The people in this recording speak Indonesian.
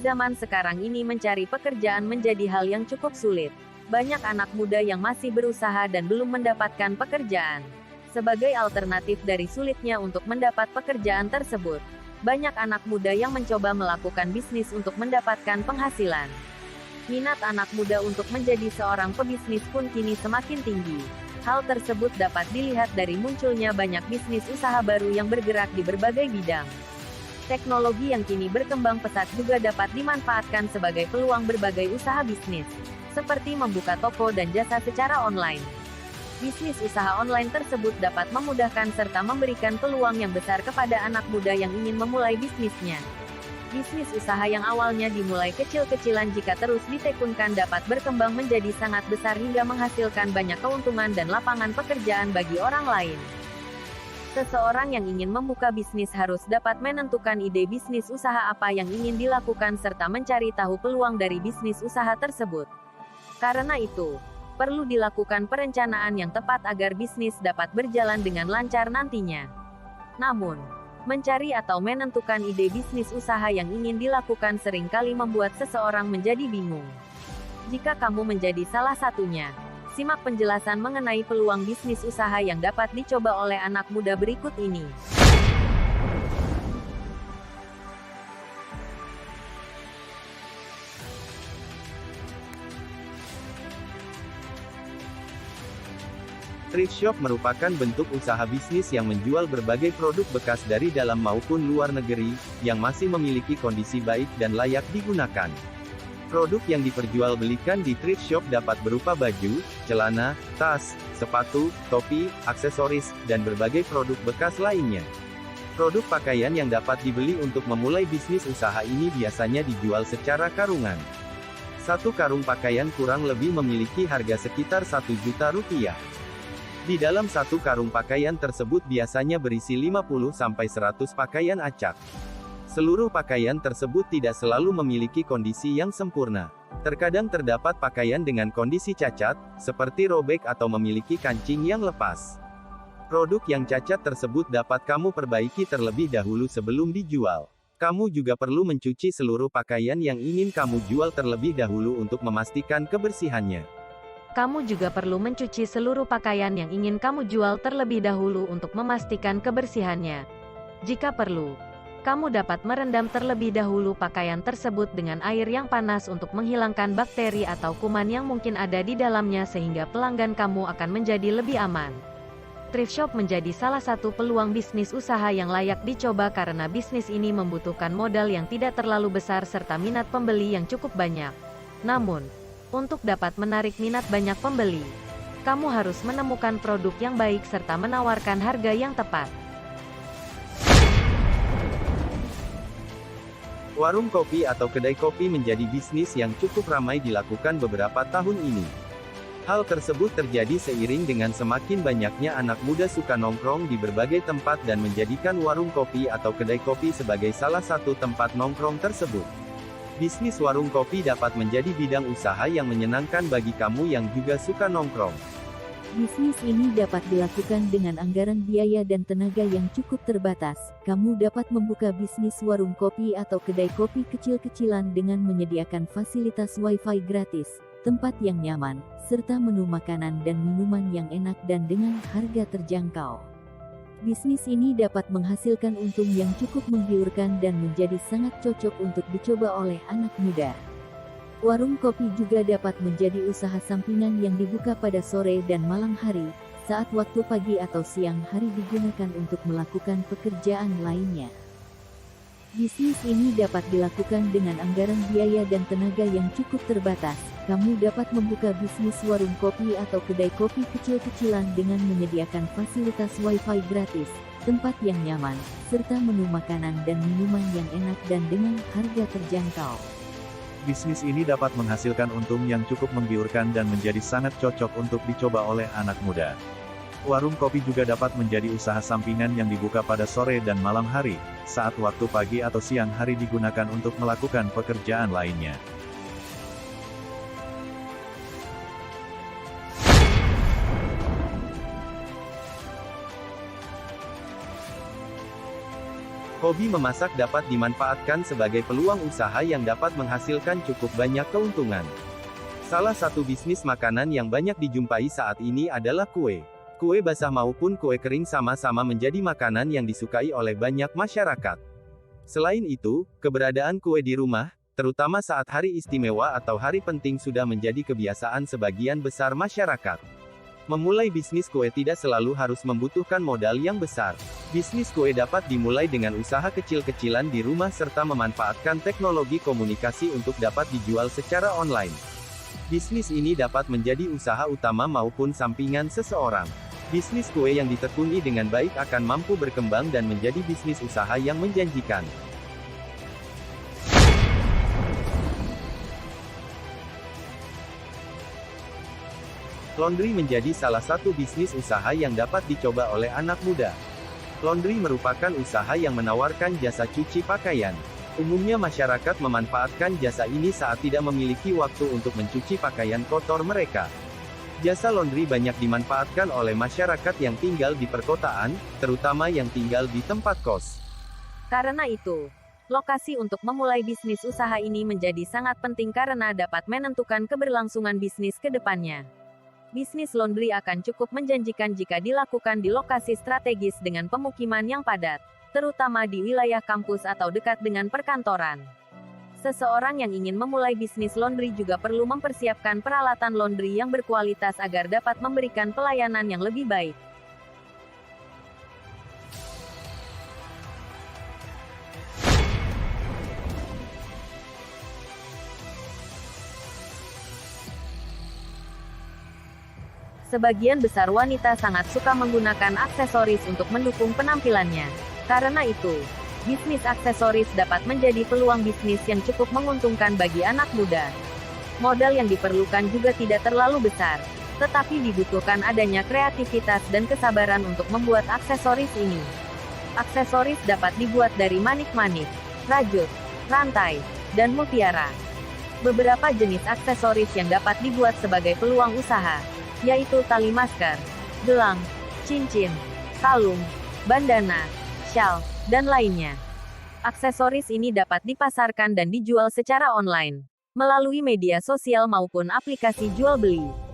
zaman sekarang ini mencari pekerjaan menjadi hal yang cukup sulit. Banyak anak muda yang masih berusaha dan belum mendapatkan pekerjaan. Sebagai alternatif dari sulitnya untuk mendapat pekerjaan tersebut, banyak anak muda yang mencoba melakukan bisnis untuk mendapatkan penghasilan. Minat anak muda untuk menjadi seorang pebisnis pun kini semakin tinggi. Hal tersebut dapat dilihat dari munculnya banyak bisnis usaha baru yang bergerak di berbagai bidang. Teknologi yang kini berkembang pesat juga dapat dimanfaatkan sebagai peluang berbagai usaha bisnis, seperti membuka toko dan jasa secara online. Bisnis usaha online tersebut dapat memudahkan serta memberikan peluang yang besar kepada anak muda yang ingin memulai bisnisnya. Bisnis usaha yang awalnya dimulai kecil-kecilan jika terus ditekunkan dapat berkembang menjadi sangat besar hingga menghasilkan banyak keuntungan dan lapangan pekerjaan bagi orang lain. Seseorang yang ingin membuka bisnis harus dapat menentukan ide bisnis usaha apa yang ingin dilakukan serta mencari tahu peluang dari bisnis usaha tersebut. Karena itu, perlu dilakukan perencanaan yang tepat agar bisnis dapat berjalan dengan lancar nantinya. Namun, mencari atau menentukan ide bisnis usaha yang ingin dilakukan seringkali membuat seseorang menjadi bingung. Jika kamu menjadi salah satunya, simak penjelasan mengenai peluang bisnis usaha yang dapat dicoba oleh anak muda berikut ini. Thrift shop merupakan bentuk usaha bisnis yang menjual berbagai produk bekas dari dalam maupun luar negeri, yang masih memiliki kondisi baik dan layak digunakan. Produk yang diperjualbelikan di thrift shop dapat berupa baju, celana, tas, sepatu, topi, aksesoris, dan berbagai produk bekas lainnya. Produk pakaian yang dapat dibeli untuk memulai bisnis usaha ini biasanya dijual secara karungan. Satu karung pakaian kurang lebih memiliki harga sekitar 1 juta rupiah. Di dalam satu karung pakaian tersebut biasanya berisi 50-100 pakaian acak. Seluruh pakaian tersebut tidak selalu memiliki kondisi yang sempurna. Terkadang terdapat pakaian dengan kondisi cacat, seperti robek atau memiliki kancing yang lepas. Produk yang cacat tersebut dapat kamu perbaiki terlebih dahulu sebelum dijual. Kamu juga perlu mencuci seluruh pakaian yang ingin kamu jual terlebih dahulu untuk memastikan kebersihannya. Kamu juga perlu mencuci seluruh pakaian yang ingin kamu jual terlebih dahulu untuk memastikan kebersihannya. Jika perlu, kamu dapat merendam terlebih dahulu pakaian tersebut dengan air yang panas untuk menghilangkan bakteri atau kuman yang mungkin ada di dalamnya sehingga pelanggan kamu akan menjadi lebih aman. Thrift shop menjadi salah satu peluang bisnis usaha yang layak dicoba karena bisnis ini membutuhkan modal yang tidak terlalu besar serta minat pembeli yang cukup banyak. Namun, untuk dapat menarik minat banyak pembeli, kamu harus menemukan produk yang baik serta menawarkan harga yang tepat. Warung kopi atau kedai kopi menjadi bisnis yang cukup ramai dilakukan beberapa tahun ini. Hal tersebut terjadi seiring dengan semakin banyaknya anak muda suka nongkrong di berbagai tempat dan menjadikan warung kopi atau kedai kopi sebagai salah satu tempat nongkrong tersebut. Bisnis warung kopi dapat menjadi bidang usaha yang menyenangkan bagi kamu yang juga suka nongkrong. Bisnis ini dapat dilakukan dengan anggaran biaya dan tenaga yang cukup terbatas. Kamu dapat membuka bisnis warung kopi atau kedai kopi kecil-kecilan dengan menyediakan fasilitas wifi gratis, tempat yang nyaman, serta menu makanan dan minuman yang enak dan dengan harga terjangkau. Bisnis ini dapat menghasilkan untung yang cukup menggiurkan dan menjadi sangat cocok untuk dicoba oleh anak muda. Warung kopi juga dapat menjadi usaha sampingan yang dibuka pada sore dan malam hari, saat waktu pagi atau siang hari digunakan untuk melakukan pekerjaan lainnya. Bisnis ini dapat dilakukan dengan anggaran biaya dan tenaga yang cukup terbatas. Kamu dapat membuka bisnis warung kopi atau kedai kopi kecil-kecilan dengan menyediakan fasilitas wifi gratis, tempat yang nyaman, serta menu makanan dan minuman yang enak dan dengan harga terjangkau. Bisnis ini dapat menghasilkan untung yang cukup menggiurkan dan menjadi sangat cocok untuk dicoba oleh anak muda. Warung kopi juga dapat menjadi usaha sampingan yang dibuka pada sore dan malam hari, saat waktu pagi atau siang hari digunakan untuk melakukan pekerjaan lainnya. Hobi memasak dapat dimanfaatkan sebagai peluang usaha yang dapat menghasilkan cukup banyak keuntungan. Salah satu bisnis makanan yang banyak dijumpai saat ini adalah kue. Kue basah maupun kue kering sama-sama menjadi makanan yang disukai oleh banyak masyarakat. Selain itu, keberadaan kue di rumah, terutama saat hari istimewa atau hari penting sudah menjadi kebiasaan sebagian besar masyarakat. Memulai bisnis kue tidak selalu harus membutuhkan modal yang besar. Bisnis kue dapat dimulai dengan usaha kecil-kecilan di rumah serta memanfaatkan teknologi komunikasi untuk dapat dijual secara online. Bisnis ini dapat menjadi usaha utama maupun sampingan seseorang. Bisnis kue yang ditekuni dengan baik akan mampu berkembang dan menjadi bisnis usaha yang menjanjikan. Laundry menjadi salah satu bisnis usaha yang dapat dicoba oleh anak muda. Laundry merupakan usaha yang menawarkan jasa cuci pakaian. Umumnya masyarakat memanfaatkan jasa ini saat tidak memiliki waktu untuk mencuci pakaian kotor mereka. Jasa laundry banyak dimanfaatkan oleh masyarakat yang tinggal di perkotaan, terutama yang tinggal di tempat kos. Karena itu, lokasi untuk memulai bisnis usaha ini menjadi sangat penting karena dapat menentukan keberlangsungan bisnis ke depannya. Bisnis laundry akan cukup menjanjikan jika dilakukan di lokasi strategis dengan pemukiman yang padat, terutama di wilayah kampus atau dekat dengan perkantoran. Seseorang yang ingin memulai bisnis laundry juga perlu mempersiapkan peralatan laundry yang berkualitas agar dapat memberikan pelayanan yang lebih baik. Sebagian besar wanita sangat suka menggunakan aksesoris untuk mendukung penampilannya. Karena itu, bisnis aksesoris dapat menjadi peluang bisnis yang cukup menguntungkan bagi anak muda. Modal yang diperlukan juga tidak terlalu besar, tetapi dibutuhkan adanya kreativitas dan kesabaran untuk membuat aksesoris ini. Aksesoris dapat dibuat dari manik-manik, rajut, rantai, dan mutiara. Beberapa jenis aksesoris yang dapat dibuat sebagai peluang usaha, yaitu tali masker, gelang, cincin, kalung, bandana, syal, dan lainnya. Aksesoris ini dapat dipasarkan dan dijual secara online, melalui media sosial maupun aplikasi jual beli.